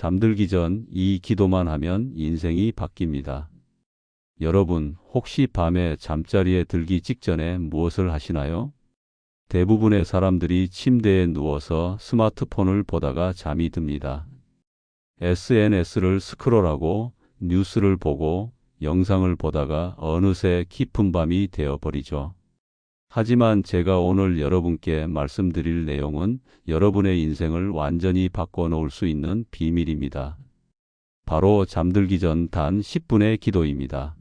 잠들기 전 이 기도만 하면 인생이 바뀝니다. 여러분, 혹시 밤에 잠자리에 들기 직전에 무엇을 하시나요? 대부분의 사람들이 침대에 누워서 스마트폰을 보다가 잠이 듭니다. SNS를 스크롤하고 뉴스를 보고 영상을 보다가 어느새 깊은 밤이 되어버리죠. 하지만 제가 오늘 여러분께 말씀드릴 내용은 여러분의 인생을 완전히 바꿔놓을 수 있는 비밀입니다. 바로 잠들기 전 단 10분의 기도입니다.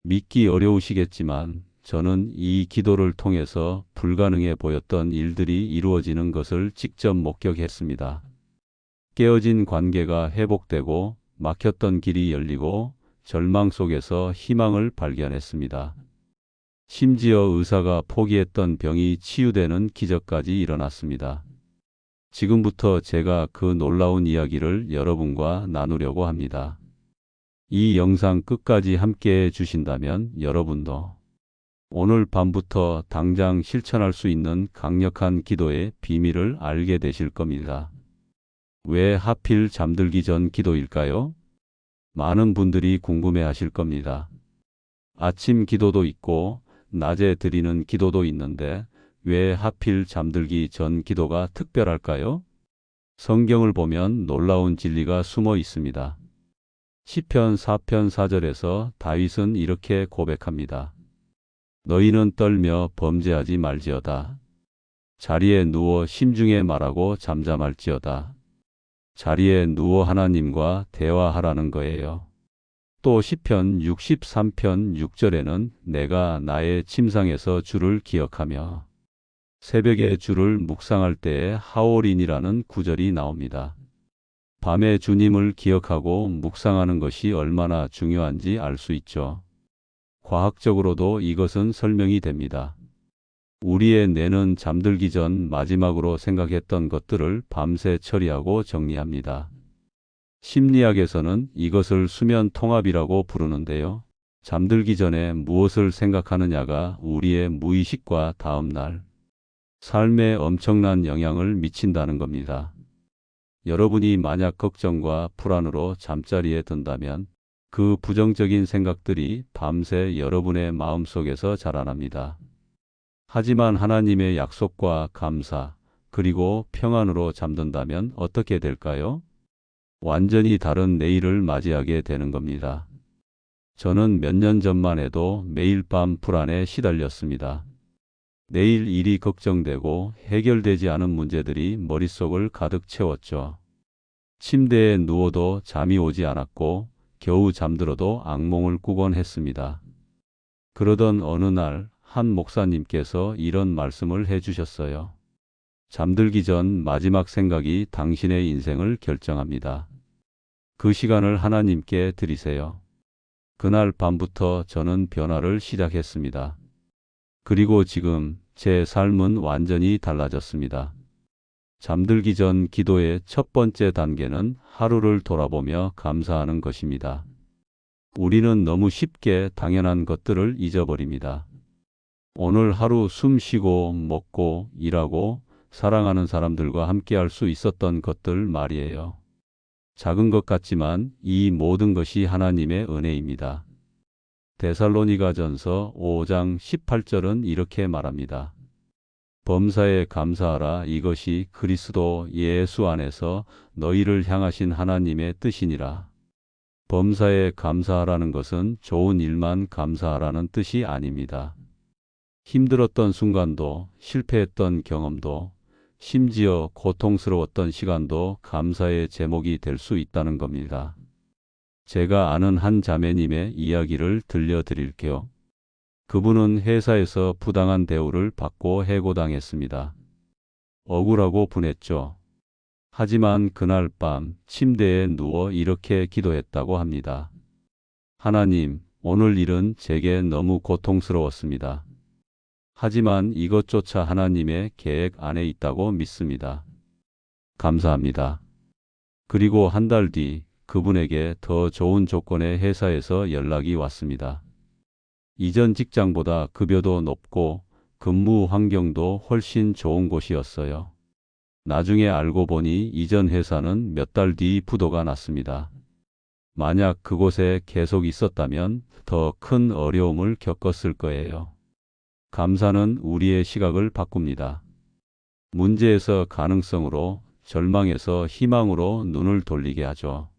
믿기 어려우시겠지만 저는 이 기도를 통해서 불가능해 보였던 일들이 이루어지는 것을 직접 목격했습니다. 깨어진 관계가 회복되고 막혔던 길이 열리고 절망 속에서 희망을 발견했습니다. 심지어 의사가 포기했던 병이 치유되는 기적까지 일어났습니다. 지금부터 제가 그 놀라운 이야기를 여러분과 나누려고 합니다. 이 영상 끝까지 함께해 주신다면 여러분도 오늘 밤부터 당장 실천할 수 있는 강력한 기도의 비밀을 알게 되실 겁니다. 왜 하필 잠들기 전 기도일까요? 많은 분들이 궁금해 하실 겁니다. 아침 기도도 있고 낮에 드리는 기도도 있는데 왜 하필 잠들기 전 기도가 특별할까요? 성경을 보면 놀라운 진리가 숨어 있습니다. 시편 4편 4절에서 다윗은 이렇게 고백합니다. 너희는 떨며 범죄하지 말지어다. 자리에 누워 심중에 말하고 잠잠할지어다. 자리에 누워 하나님과 대화하라는 거예요. 또 시편 63편 6절에는 내가 나의 침상에서 주를 기억하며 새벽에 주를 묵상할 때에 하올인이라는 구절이 나옵니다. 밤에 주님을 기억하고 묵상하는 것이 얼마나 중요한지 알 수 있죠. 과학적으로도 이것은 설명이 됩니다. 우리의 뇌는 잠들기 전 마지막으로 생각했던 것들을 밤새 처리하고 정리합니다. 심리학에서는 이것을 수면 통합이라고 부르는데요. 잠들기 전에 무엇을 생각하느냐가 우리의 무의식과 다음날 삶에 엄청난 영향을 미친다는 겁니다. 여러분이 만약 걱정과 불안으로 잠자리에 든다면 그 부정적인 생각들이 밤새 여러분의 마음속에서 자라납니다. 하지만 하나님의 약속과 감사, 그리고 평안으로 잠든다면 어떻게 될까요? 완전히 다른 내일을 맞이하게 되는 겁니다. 저는 몇 년 전만 해도 매일 밤 불안에 시달렸습니다. 내일 일이 걱정되고 해결되지 않은 문제들이 머릿속을 가득 채웠죠. 침대에 누워도 잠이 오지 않았고 겨우 잠들어도 악몽을 꾸곤 했습니다. 그러던 어느 날 한 목사님께서 이런 말씀을 해주셨어요. 잠들기 전 마지막 생각이 당신의 인생을 결정합니다. 그 시간을 하나님께 드리세요. 그날 밤부터 저는 변화를 시작했습니다. 그리고 지금 제 삶은 완전히 달라졌습니다. 잠들기 전 기도의 첫 번째 단계는 하루를 돌아보며 감사하는 것입니다. 우리는 너무 쉽게 당연한 것들을 잊어버립니다. 오늘 하루 숨 쉬고 먹고 일하고 사랑하는 사람들과 함께할 수 있었던 것들 말이에요. 작은 것 같지만 이 모든 것이 하나님의 은혜입니다. 데살로니가전서 5장 18절은 이렇게 말합니다. 범사에 감사하라. 이것이 그리스도 예수 안에서 너희를 향하신 하나님의 뜻이니라. 범사에 감사하라는 것은 좋은 일만 감사하라는 뜻이 아닙니다. 힘들었던 순간도, 실패했던 경험도, 심지어 고통스러웠던 시간도 감사의 제목이 될 수 있다는 겁니다. 제가 아는 한 자매님의 이야기를 들려드릴게요. 그분은 회사에서 부당한 대우를 받고 해고당했습니다. 억울하고 분했죠. 하지만 그날 밤 침대에 누워 이렇게 기도했다고 합니다. 하나님, 오늘 일은 제게 너무 고통스러웠습니다. 하지만 이것조차 하나님의 계획 안에 있다고 믿습니다. 감사합니다. 그리고 한 달 뒤 그분에게 더 좋은 조건의 회사에서 연락이 왔습니다. 이전 직장보다 급여도 높고 근무 환경도 훨씬 좋은 곳이었어요. 나중에 알고 보니 이전 회사는 몇 달 뒤 부도가 났습니다. 만약 그곳에 계속 있었다면 더 큰 어려움을 겪었을 거예요. 감사는 우리의 시각을 바꿉니다. 문제에서 가능성으로, 절망에서 희망으로 눈을 돌리게 하죠.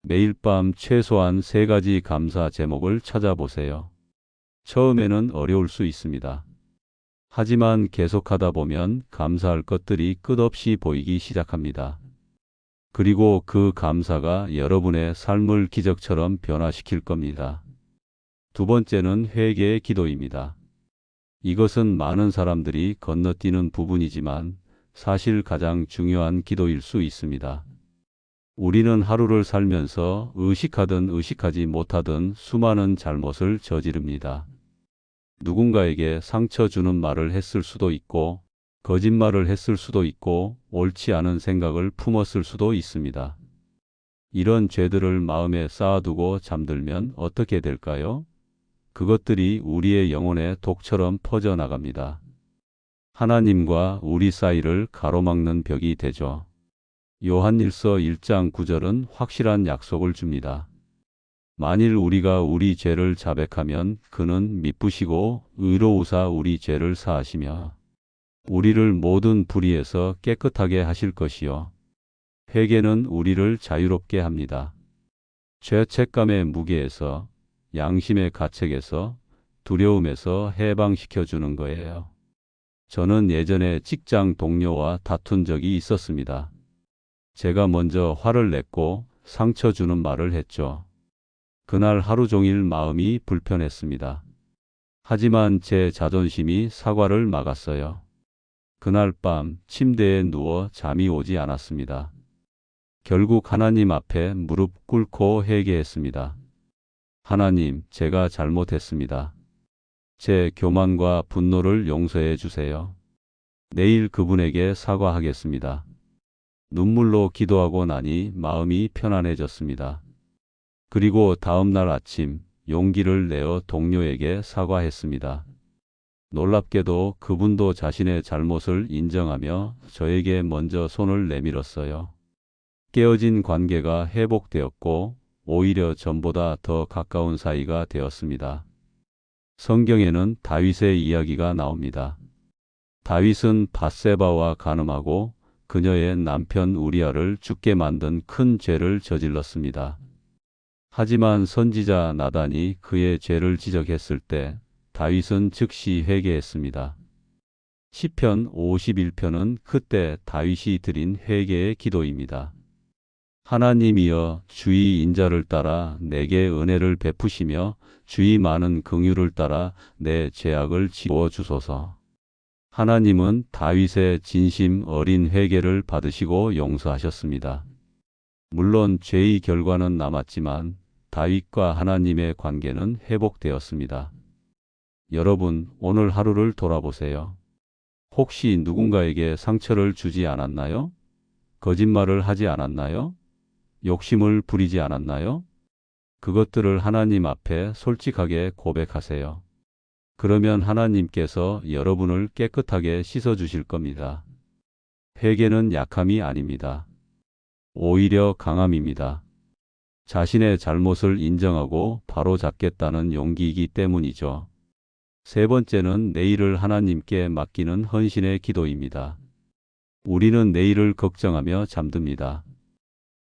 매일 밤 최소한 3가지 감사 제목을 찾아보세요. 처음에는 어려울 수 있습니다. 하지만 계속하다 보면 감사할 것들이 끝없이 보이기 시작합니다. 그리고 그 감사가 여러분의 삶을 기적처럼 변화시킬 겁니다. 두 번째는 회개의 기도입니다. 이것은 많은 사람들이 건너뛰는 부분이지만 사실 가장 중요한 기도일 수 있습니다. 우리는 하루를 살면서 의식하든 의식하지 못하든 수많은 잘못을 저지릅니다. 누군가에게 상처 주는 말을 했을 수도 있고, 거짓말을 했을 수도 있고, 옳지 않은 생각을 품었을 수도 있습니다. 이런 죄들을 마음에 쌓아두고 잠들면 어떻게 될까요? 그것들이 우리의 영혼의 독처럼 퍼져나갑니다. 하나님과 우리 사이를 가로막는 벽이 되죠. 요한일서 1장 9절은 확실한 약속을 줍니다. 만일 우리가 우리 죄를 자백하면 그는 미쁘시고 의로우사 우리 죄를 사하시며 우리를 모든 불의에서 깨끗하게 하실 것이요. 회개는 우리를 자유롭게 합니다. 죄책감의 무게에서, 양심의 가책에서, 두려움에서 해방시켜 주는 거예요. 저는 예전에 직장 동료와 다툰 적이 있었습니다. 제가 먼저 화를 냈고 상처 주는 말을 했죠. 그날 하루 종일 마음이 불편했습니다. 하지만 제 자존심이 사과를 막았어요. 그날 밤 침대에 누워 잠이 오지 않았습니다. 결국 하나님 앞에 무릎 꿇고 회개했습니다. 하나님, 제가 잘못했습니다. 제 교만과 분노를 용서해 주세요. 내일 그분에게 사과하겠습니다. 눈물로 기도하고 나니 마음이 편안해졌습니다. 그리고 다음 날 아침 용기를 내어 동료에게 사과했습니다. 놀랍게도 그분도 자신의 잘못을 인정하며 저에게 먼저 손을 내밀었어요. 깨어진 관계가 회복되었고 오히려 전보다 더 가까운 사이가 되었습니다. 성경에는 다윗의 이야기가 나옵니다. 다윗은 밧세바와 간음하고 그녀의 남편 우리아를 죽게 만든 큰 죄를 저질렀습니다. 하지만 선지자 나단이 그의 죄를 지적했을 때 다윗은 즉시 회개했습니다. 시편 51편은 그때 다윗이 드린 회개의 기도입니다. 하나님이여, 주의 인자를 따라 내게 은혜를 베푸시며 주의 많은 긍휼을 따라 내 죄악을 지워 주소서. 하나님은 다윗의 진심 어린 회개를 받으시고 용서하셨습니다. 물론 죄의 결과는 남았지만 다윗과 하나님의 관계는 회복되었습니다. 여러분, 오늘 하루를 돌아보세요. 혹시 누군가에게 상처를 주지 않았나요? 거짓말을 하지 않았나요? 욕심을 부리지 않았나요? 그것들을 하나님 앞에 솔직하게 고백하세요. 그러면 하나님께서 여러분을 깨끗하게 씻어주실 겁니다. 회개는 약함이 아닙니다. 오히려 강함입니다. 자신의 잘못을 인정하고 바로잡겠다는 용기이기 때문이죠. 세 번째는 내일을 하나님께 맡기는 헌신의 기도입니다. 우리는 내일을 걱정하며 잠듭니다.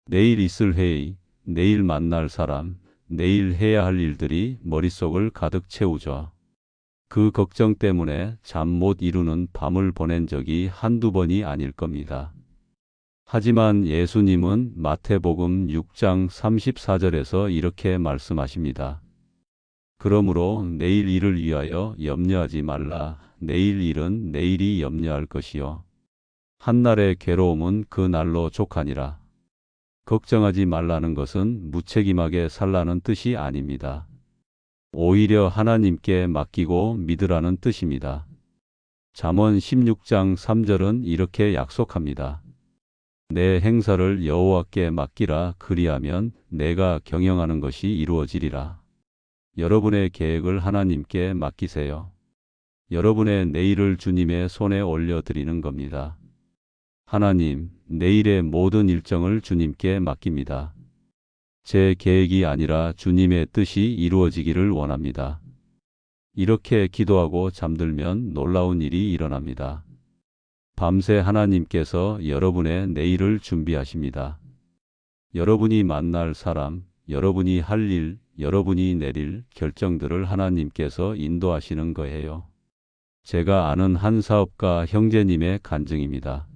내일 있을 회의, 내일 만날 사람, 내일 해야 할 일들이 머릿속을 가득 채우죠. 그 걱정 때문에 잠 못 이루는 밤을 보낸 적이 한두 번이 아닐 겁니다. 하지만 예수님은 마태복음 6장 34절에서 이렇게 말씀하십니다. 그러므로 내일 일을 위하여 염려하지 말라. 내일 일은 내일이 염려할 것이요. 한날의 괴로움은 그 날로 족하니라. 걱정하지 말라는 것은 무책임하게 살라는 뜻이 아닙니다. 오히려 하나님께 맡기고 믿으라는 뜻입니다. 잠언 16장 3절은 이렇게 약속합니다. 내 행사를 여호와께 맡기라. 그리하면 내가 경영하는 것이 이루어지리라. 여러분의 계획을 하나님께 맡기세요. 여러분의 내일을 주님의 손에 올려드리는 겁니다. 하나님, 내일의 모든 일정을 주님께 맡깁니다. 제 계획이 아니라 주님의 뜻이 이루어지기를 원합니다. 이렇게 기도하고 잠들면 놀라운 일이 일어납니다. 밤새 하나님께서 여러분의 내일을 준비하십니다. 여러분이 만날 사람, 여러분이 할 일, 여러분이 내릴 결정들을 하나님께서 인도하시는 거예요. 제가 아는 한 사업가 형제님의 간증입니다.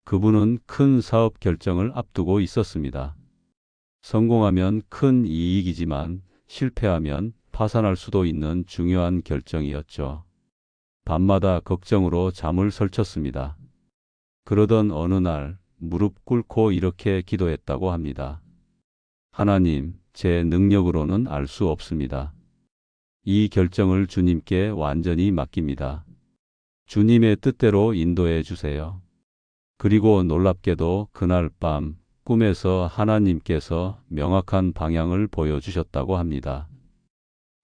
그분은 큰 사업 결정을 앞두고 있었습니다. 성공하면 큰 이익이지만 실패하면 파산할 수도 있는 중요한 결정이었죠. 밤마다 걱정으로 잠을 설쳤습니다. 그러던 어느 날 무릎 꿇고 이렇게 기도했다고 합니다. 하나님, 제 능력으로는 알 수 없습니다. 이 결정을 주님께 완전히 맡깁니다. 주님의 뜻대로 인도해 주세요. 그리고 놀랍게도 그날 밤 꿈에서 하나님께서 명확한 방향을 보여주셨다고 합니다.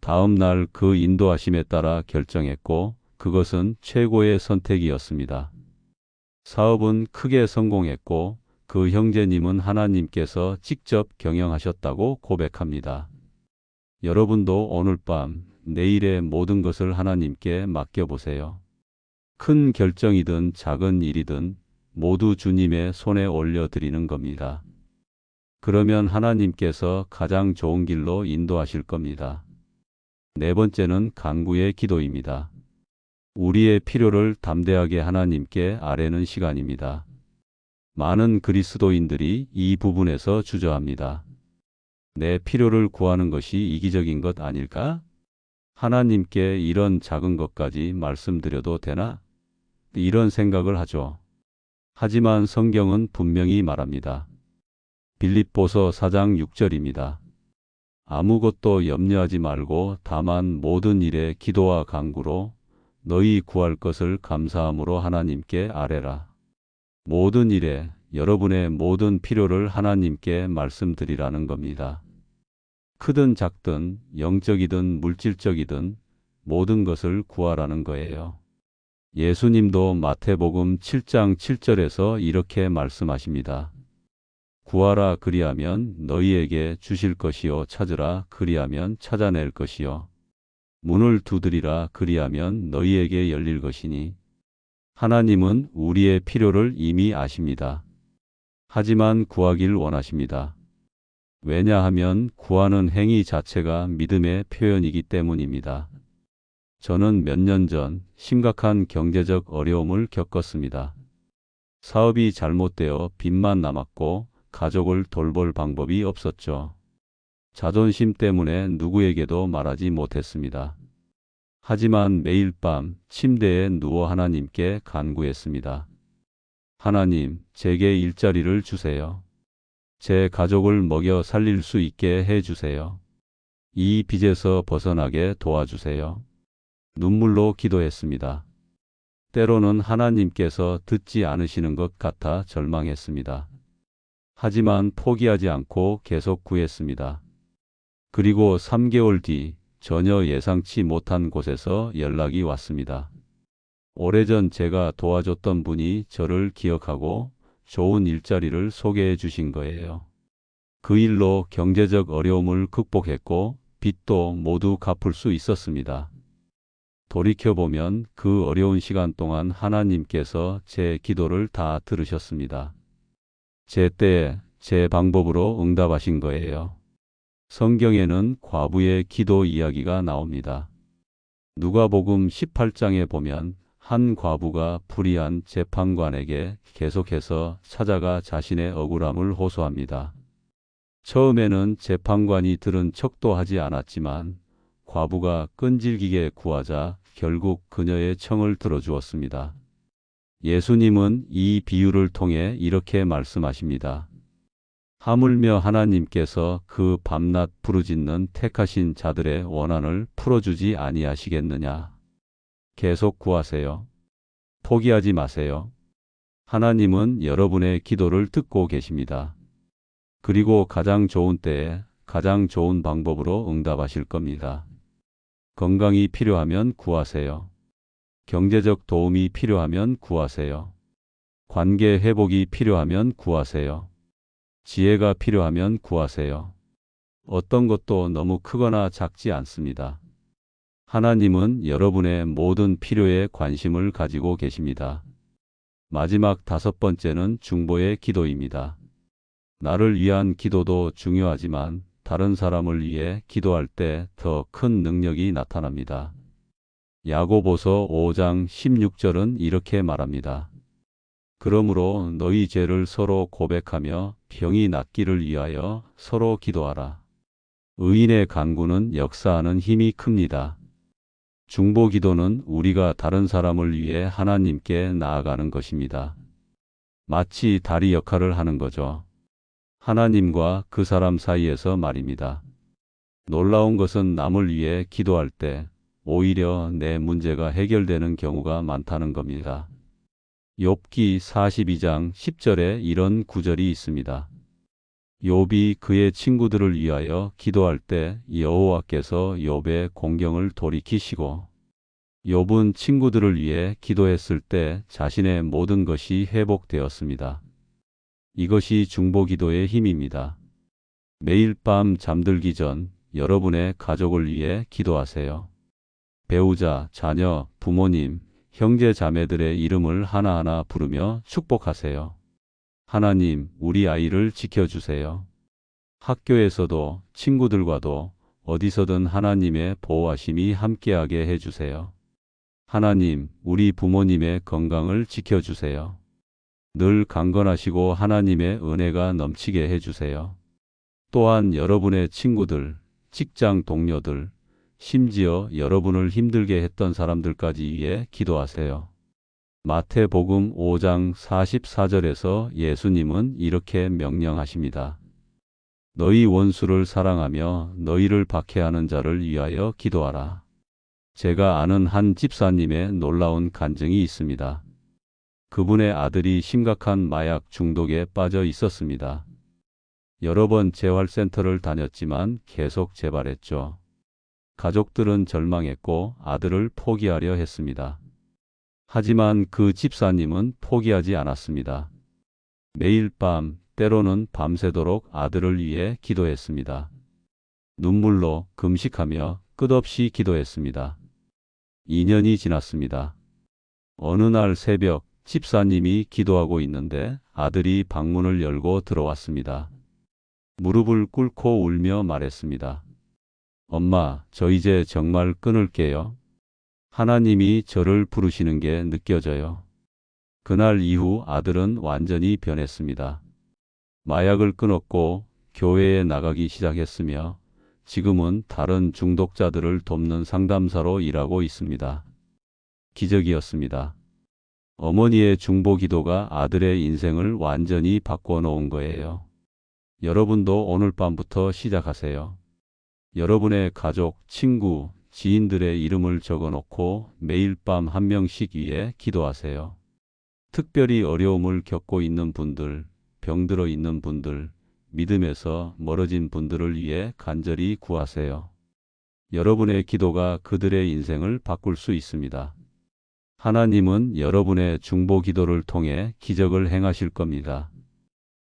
다음 날 그 인도하심에 따라 결정했고 그것은 최고의 선택이었습니다. 사업은 크게 성공했고 그 형제님은 하나님께서 직접 경영하셨다고 고백합니다. 여러분도 오늘 밤 내일의 모든 것을 하나님께 맡겨보세요. 큰 결정이든 작은 일이든 모두 주님의 손에 올려드리는 겁니다. 그러면 하나님께서 가장 좋은 길로 인도하실 겁니다. 네 번째는 간구의 기도입니다. 우리의 필요를 담대하게 하나님께 아뢰는 시간입니다. 많은 그리스도인들이 이 부분에서 주저합니다. 내 필요를 구하는 것이 이기적인 것 아닐까? 하나님께 이런 작은 것까지 말씀드려도 되나? 이런 생각을 하죠. 하지만 성경은 분명히 말합니다. 빌립보서 4장 6절입니다. 아무것도 염려하지 말고 다만 모든 일에 기도와 간구로 너희 구할 것을 감사함으로 하나님께 아뢰라. 모든 일에 여러분의 모든 필요를 하나님께 말씀드리라는 겁니다. 크든 작든 영적이든 물질적이든 모든 것을 구하라는 거예요. 예수님도 마태복음 7장 7절에서 이렇게 말씀하십니다. 구하라 그리하면 너희에게 주실 것이요 찾으라 그리하면 찾아낼 것이요 문을 두드리라 그리하면 너희에게 열릴 것이니 하나님은 우리의 필요를 이미 아십니다. 하지만 구하길 원하십니다. 왜냐하면 구하는 행위 자체가 믿음의 표현이기 때문입니다. 저는 몇 년 전 심각한 경제적 어려움을 겪었습니다. 사업이 잘못되어 빚만 남았고 가족을 돌볼 방법이 없었죠. 자존심 때문에 누구에게도 말하지 못했습니다. 하지만 매일 밤 침대에 누워 하나님께 간구했습니다. 하나님, 제게 일자리를 주세요. 제 가족을 먹여 살릴 수 있게 해주세요. 이 빚에서 벗어나게 도와주세요. 눈물로 기도했습니다. 때로는 하나님께서 듣지 않으시는 것 같아 절망했습니다. 하지만 포기하지 않고 계속 구했습니다. 그리고 3개월 뒤 전혀 예상치 못한 곳에서 연락이 왔습니다. 오래전 제가 도와줬던 분이 저를 기억하고 좋은 일자리를 소개해 주신 거예요. 그 일로 경제적 어려움을 극복했고 빚도 모두 갚을 수 있었습니다. 돌이켜보면 그 어려운 시간 동안 하나님께서 제 기도를 다 들으셨습니다. 제 때에 제 방법으로 응답하신 거예요. 성경에는 과부의 기도 이야기가 나옵니다. 누가복음 18장에 보면 한 과부가 불의한 재판관에게 계속해서 찾아가 자신의 억울함을 호소합니다. 처음에는 재판관이 들은 척도 하지 않았지만 과부가 끈질기게 구하자 결국 그녀의 청을 들어주었습니다. 예수님은 이 비유를 통해 이렇게 말씀하십니다. 하물며 하나님께서 그 밤낮 부르짖는 택하신 자들의 원한을 풀어주지 아니하시겠느냐. 계속 구하세요. 포기하지 마세요. 하나님은 여러분의 기도를 듣고 계십니다. 그리고 가장 좋은 때에 가장 좋은 방법으로 응답하실 겁니다. 건강이 필요하면 구하세요. 경제적 도움이 필요하면 구하세요. 관계 회복이 필요하면 구하세요. 지혜가 필요하면 구하세요. 어떤 것도 너무 크거나 작지 않습니다. 하나님은 여러분의 모든 필요에 관심을 가지고 계십니다. 마지막 5번째는 중보의 기도입니다. 나를 위한 기도도 중요하지만 다른 사람을 위해 기도할 때 더 큰 능력이 나타납니다. 야고보서 5장 16절은 이렇게 말합니다. 그러므로 너희 죄를 서로 고백하며 병이 낫기를 위하여 서로 기도하라. 의인의 간구는 역사하는 힘이 큽니다. 중보 기도는 우리가 다른 사람을 위해 하나님께 나아가는 것입니다. 마치 다리 역할을 하는 거죠. 하나님과 그 사람 사이에서 말입니다. 놀라운 것은 남을 위해 기도할 때 오히려 내 문제가 해결되는 경우가 많다는 겁니다. 욥기 42장 10절에 이런 구절이 있습니다. 욥이 그의 친구들을 위하여 기도할 때 여호와께서 욥의 공경을 돌이키시고 욥은 친구들을 위해 기도했을 때 자신의 모든 것이 회복되었습니다. 이것이 중보 기도의 힘입니다. 매일 밤 잠들기 전 여러분의 가족을 위해 기도하세요. 배우자, 자녀, 부모님, 형제 자매들의 이름을 하나하나 부르며 축복하세요. 하나님, 우리 아이를 지켜주세요. 학교에서도 친구들과도 어디서든 하나님의 보호하심이 함께하게 해주세요. 하나님, 우리 부모님의 건강을 지켜주세요. 늘 강건하시고 하나님의 은혜가 넘치게 해주세요. 또한 여러분의 친구들, 직장 동료들, 심지어 여러분을 힘들게 했던 사람들까지 위해 기도하세요. 마태복음 5장 44절에서 예수님은 이렇게 명령하십니다. 너희 원수를 사랑하며 너희를 박해하는 자를 위하여 기도하라. 제가 아는 한 집사님의 놀라운 간증이 있습니다. 그분의 아들이 심각한 마약 중독에 빠져 있었습니다. 여러 번 재활센터를 다녔지만 계속 재발했죠. 가족들은 절망했고 아들을 포기하려 했습니다. 하지만 그 집사님은 포기하지 않았습니다. 매일 밤, 때로는 밤새도록 아들을 위해 기도했습니다. 눈물로 금식하며 끝없이 기도했습니다. 2년이 지났습니다. 어느 날 새벽 집사님이 기도하고 있는데 아들이 방문을 열고 들어왔습니다. 무릎을 꿇고 울며 말했습니다. 엄마, 저 이제 정말 끊을게요. 하나님이 저를 부르시는 게 느껴져요. 그날 이후 아들은 완전히 변했습니다. 마약을 끊었고 교회에 나가기 시작했으며 지금은 다른 중독자들을 돕는 상담사로 일하고 있습니다. 기적이었습니다. 어머니의 중보 기도가 아들의 인생을 완전히 바꿔 놓은 거예요. 여러분도 오늘 밤부터 시작하세요. 여러분의 가족, 친구, 지인들의 이름을 적어놓고 매일 밤 한 명씩 위해 기도하세요. 특별히 어려움을 겪고 있는 분들, 병들어 있는 분들, 믿음에서 멀어진 분들을 위해 간절히 구하세요. 여러분의 기도가 그들의 인생을 바꿀 수 있습니다. 하나님은 여러분의 중보 기도를 통해 기적을 행하실 겁니다.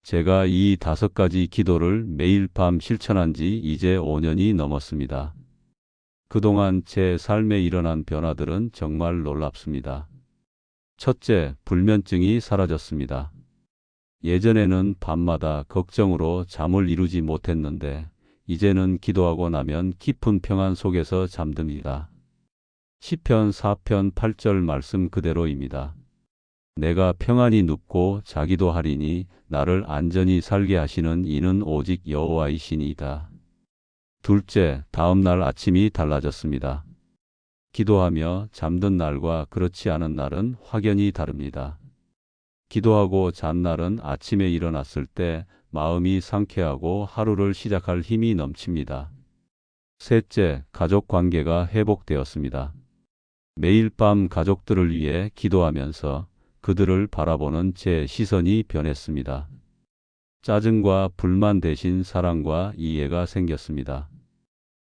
제가 이 5가지 기도를 매일 밤 실천한 지 이제 5년이 넘었습니다. 그동안 제 삶에 일어난 변화들은 정말 놀랍습니다. 첫째, 불면증이 사라졌습니다. 예전에는 밤마다 걱정으로 잠을 이루지 못했는데 이제는 기도하고 나면 깊은 평안 속에서 잠듭니다. 시편 4편 8절 말씀 그대로입니다. 내가 평안히 눕고 자기도 하리니 나를 안전히 살게 하시는 이는 오직 여호와이시니이다. 둘째, 다음 날 아침이 달라졌습니다. 기도하며 잠든 날과 그렇지 않은 날은 확연히 다릅니다. 기도하고 잔 날은 아침에 일어났을 때 마음이 상쾌하고 하루를 시작할 힘이 넘칩니다. 셋째, 가족 관계가 회복되었습니다. 매일 밤 가족들을 위해 기도하면서 그들을 바라보는 제 시선이 변했습니다. 짜증과 불만 대신 사랑과 이해가 생겼습니다.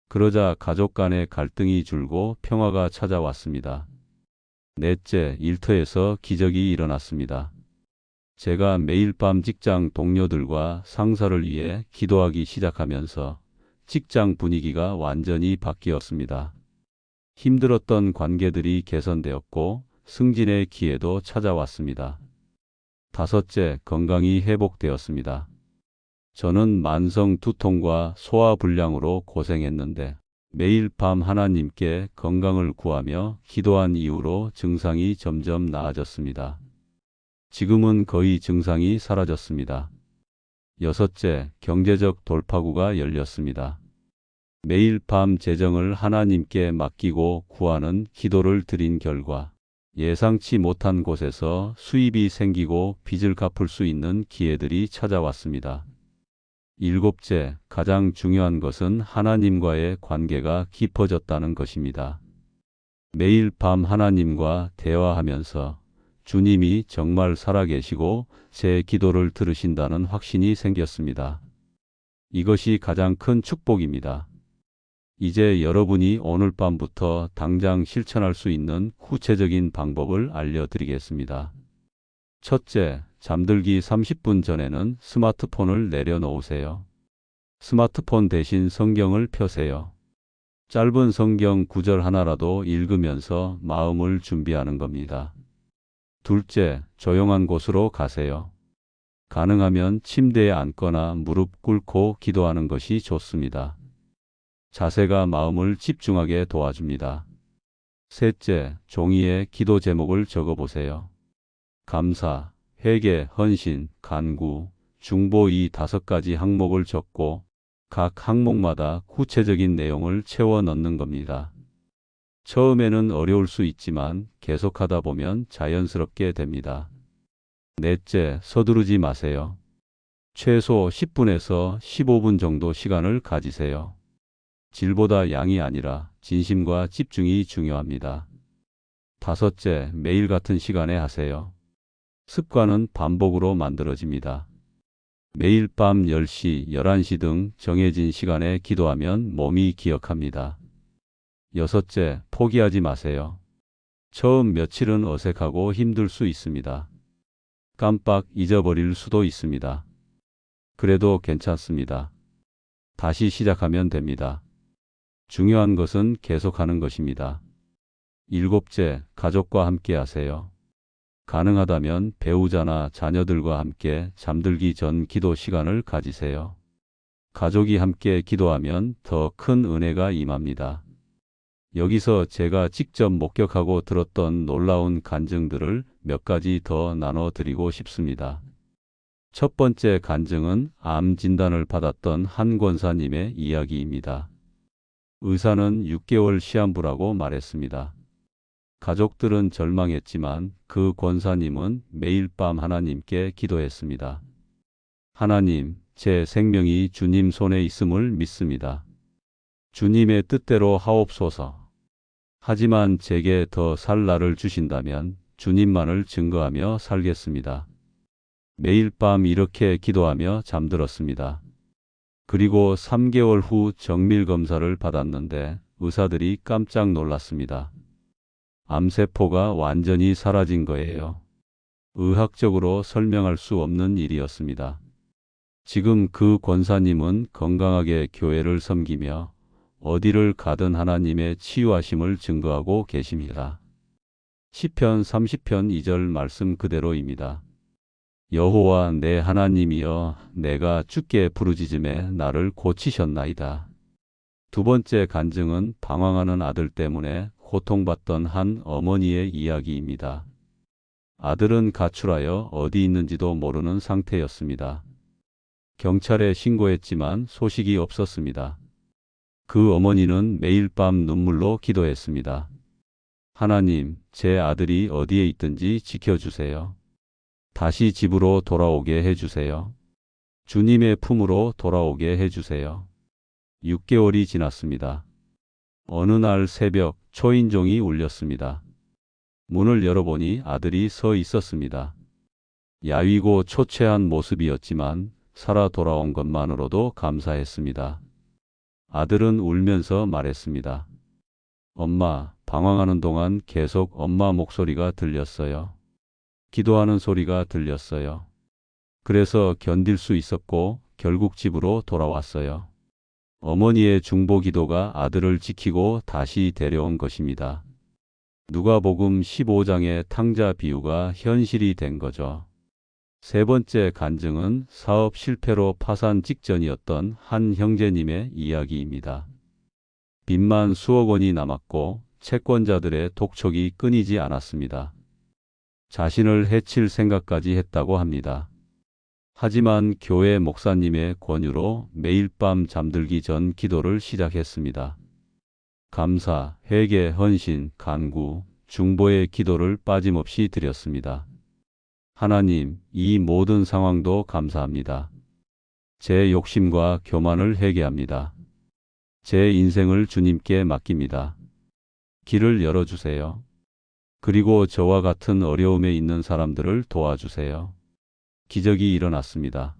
그러자 가족 간의 갈등이 줄고 평화가 찾아왔습니다. 넷째, 일터에서 기적이 일어났습니다. 제가 매일 밤 직장 동료들과 상사를 위해 기도하기 시작하면서 직장 분위기가 완전히 바뀌었습니다. 힘들었던 관계들이 개선되었고 승진의 기회도 찾아왔습니다. 다섯째, 건강이 회복되었습니다. 저는 만성 두통과 소화불량으로 고생했는데 매일 밤 하나님께 건강을 구하며 기도한 이후로 증상이 점점 나아졌습니다. 지금은 거의 증상이 사라졌습니다. 여섯째, 경제적 돌파구가 열렸습니다. 매일 밤 재정을 하나님께 맡기고 구하는 기도를 드린 결과 예상치 못한 곳에서 수입이 생기고 빚을 갚을 수 있는 기회들이 찾아왔습니다. 일곱째, 가장 중요한 것은 하나님과의 관계가 깊어졌다는 것입니다. 매일 밤 하나님과 대화하면서 주님이 정말 살아계시고 제 기도를 들으신다는 확신이 생겼습니다. 이것이 가장 큰 축복입니다. 이제 여러분이 오늘 밤부터 당장 실천할 수 있는 구체적인 방법을 알려드리겠습니다. 첫째, 잠들기 30분 전에는 스마트폰을 내려놓으세요. 스마트폰 대신 성경을 펴세요. 짧은 성경 구절 하나라도 읽으면서 마음을 준비하는 겁니다. 둘째, 조용한 곳으로 가세요. 가능하면 침대에 앉거나 무릎 꿇고 기도하는 것이 좋습니다. 자세가 마음을 집중하게 도와줍니다. 셋째, 종이에 기도 제목을 적어보세요. 감사, 회개, 헌신, 간구, 중보 이 5가지 항목을 적고 각 항목마다 구체적인 내용을 채워 넣는 겁니다. 처음에는 어려울 수 있지만 계속하다 보면 자연스럽게 됩니다. 넷째, 서두르지 마세요. 최소 10분에서 15분 정도 시간을 가지세요. 질보다 양이 아니라 진심과 집중이 중요합니다. 다섯째, 매일 같은 시간에 하세요. 습관은 반복으로 만들어집니다. 매일 밤 10시, 11시 등 정해진 시간에 기도하면 몸이 기억합니다. 여섯째, 포기하지 마세요. 처음 며칠은 어색하고 힘들 수 있습니다. 깜빡 잊어버릴 수도 있습니다. 그래도 괜찮습니다. 다시 시작하면 됩니다. 중요한 것은 계속하는 것입니다. 일곱째, 가족과 함께 하세요. 가능하다면 배우자나 자녀들과 함께 잠들기 전 기도 시간을 가지세요. 가족이 함께 기도하면 더 큰 은혜가 임합니다. 여기서 제가 직접 목격하고 들었던 놀라운 간증들을 몇 가지 더 나눠드리고 싶습니다. 첫 번째 간증은 암 진단을 받았던 한 권사님의 이야기입니다. 의사는 6개월 시한부라고 말했습니다. 가족들은 절망했지만 그 권사님은 매일 밤 하나님께 기도했습니다. 하나님, 제 생명이 주님 손에 있음을 믿습니다. 주님의 뜻대로 하옵소서. 하지만 제게 더 살 날을 주신다면 주님만을 증거하며 살겠습니다. 매일 밤 이렇게 기도하며 잠들었습니다. 그리고 3개월 후 정밀 검사를 받았는데 의사들이 깜짝 놀랐습니다. 암세포가 완전히 사라진 거예요. 의학적으로 설명할 수 없는 일이었습니다. 지금 그 권사님은 건강하게 교회를 섬기며 어디를 가든 하나님의 치유하심을 증거하고 계십니다. 시편 30편 2절 말씀 그대로입니다. 여호와 내 하나님이여 내가 주께 부르짖음에 나를 고치셨나이다. 두 번째 간증은 방황하는 아들 때문에 고통받던 한 어머니의 이야기입니다. 아들은 가출하여 어디 있는지도 모르는 상태였습니다. 경찰에 신고했지만 소식이 없었습니다. 그 어머니는 매일 밤 눈물로 기도했습니다. 하나님, 제 아들이 어디에 있든지 지켜주세요. 다시 집으로 돌아오게 해주세요. 주님의 품으로 돌아오게 해주세요. 6개월이 지났습니다. 어느 날 새벽 초인종이 울렸습니다. 문을 열어보니 아들이 서 있었습니다. 야위고 초췌한 모습이었지만 살아 돌아온 것만으로도 감사했습니다. 아들은 울면서 말했습니다. 엄마, 방황하는 동안 계속 엄마 목소리가 들렸어요. 기도하는 소리가 들렸어요. 그래서 견딜 수 있었고 결국 집으로 돌아왔어요. 어머니의 중보 기도가 아들을 지키고 다시 데려온 것입니다. 누가복음 15장의 탕자 비유가 현실이 된 거죠. 세 번째 간증은 사업 실패로 파산 직전이었던 한 형제님의 이야기입니다. 빚만 수억 원이 남았고 채권자들의 독촉이 끊이지 않았습니다. 자신을 해칠 생각까지 했다고 합니다. 하지만 교회 목사님의 권유로 매일 밤 잠들기 전 기도를 시작했습니다. 감사, 회개, 헌신, 간구, 중보의 기도를 빠짐없이 드렸습니다. 하나님, 이 모든 상황도 감사합니다. 제 욕심과 교만을 회개합니다. 제 인생을 주님께 맡깁니다. 길을 열어주세요. 그리고 저와 같은 어려움에 있는 사람들을 도와주세요. 기적이 일어났습니다.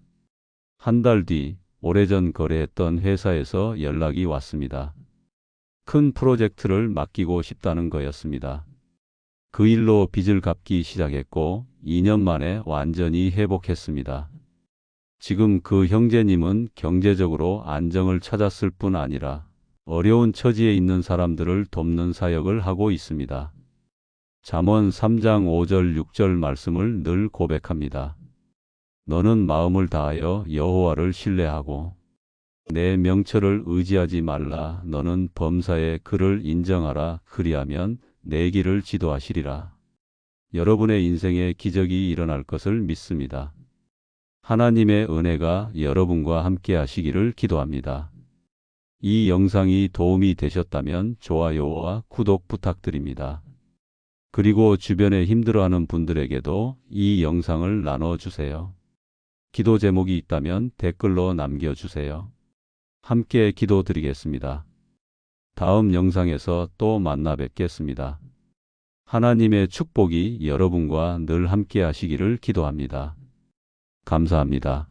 한 달 뒤 오래전 거래했던 회사에서 연락이 왔습니다. 큰 프로젝트를 맡기고 싶다는 거였습니다. 그 일로 빚을 갚기 시작했고 2년 만에 완전히 회복했습니다. 지금 그 형제님은 경제적으로 안정을 찾았을 뿐 아니라 어려운 처지에 있는 사람들을 돕는 사역을 하고 있습니다. 잠언 3장 5절 6절 말씀을 늘 고백합니다. 너는 마음을 다하여 여호와를 신뢰하고 내 명철을 의지하지 말라. 너는 범사에 그를 인정하라. 그리하면 내 길을 지도하시리라. 여러분의 인생에 기적이 일어날 것을 믿습니다. 하나님의 은혜가 여러분과 함께 하시기를 기도합니다. 이 영상이 도움이 되셨다면 좋아요와 구독 부탁드립니다. 그리고 주변에 힘들어하는 분들에게도 이 영상을 나눠주세요. 기도 제목이 있다면 댓글로 남겨주세요. 함께 기도드리겠습니다. 다음 영상에서 또 만나 뵙겠습니다. 하나님의 축복이 여러분과 늘 함께 하시기를 기도합니다. 감사합니다.